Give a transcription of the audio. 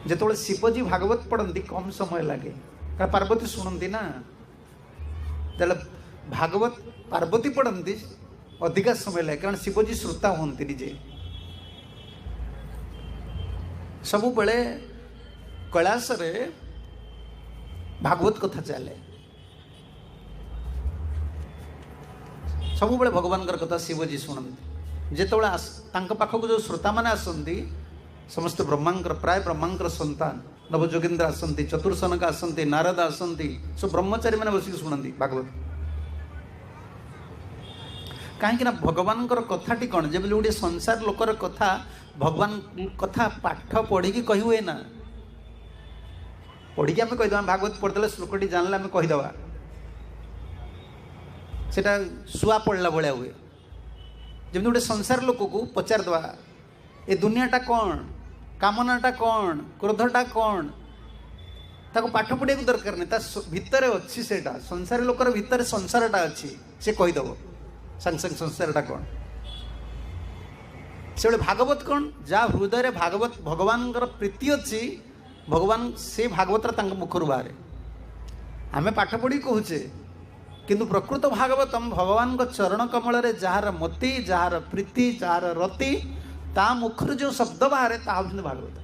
जिते शिवजी भागवत पढ़ती कम समय लगे कारण पार्वती शुणती ना तेल भागवत पार्वती पढ़ती अधिका समय लगे कारण शिवजी श्रोता हमें निजे सब बेले कैलाश रे भागवत कथा चले सब बेले भगवान कथा शिवजी शुणती जिते पाखक जो श्रोता मैंने आसती समस्त ब्रह्मांकर प्राय ब्रह्मांकर संतान नवजोगेन्द्र आसती चतुर्सनक आसती नारद आसती सब ब्रह्मचारी मैंने बसिक शुणती भागवत कहीं भगवान कथाटी कौन जब गोटे संसार लोकर कथा भगवान कथा पाठ पढ़ी कही हुए ना पढ़ी आम कहीदे भागवत पढ़दे श्लोकटी जानले आम कहीदे सेटा शुआ पढ़ला भाया हुए जमी गोटे संसार लोक को पचार दवा ए दुनियाटा कौन कामनाटा कौन क्रोधटा कौन ताको पाठ पढ़िया दरकार नहीं भितर अच्छी से संसारी लोकर भितर संसारटा अच्छी से कहीदेव संग संग संसारटा कौन से भागवत कौन जहाँ हृदय भागवत भगवान प्रीति अच्छी भगवान से भागवत मुखर बाहर आम पाठ पढ़ी कहूचे किंतु प्रकृत भागवतम भगवान चरण कमल जार मति जार प्रीति जार रति ता मुखर जो शब्द बाहर ता भागवत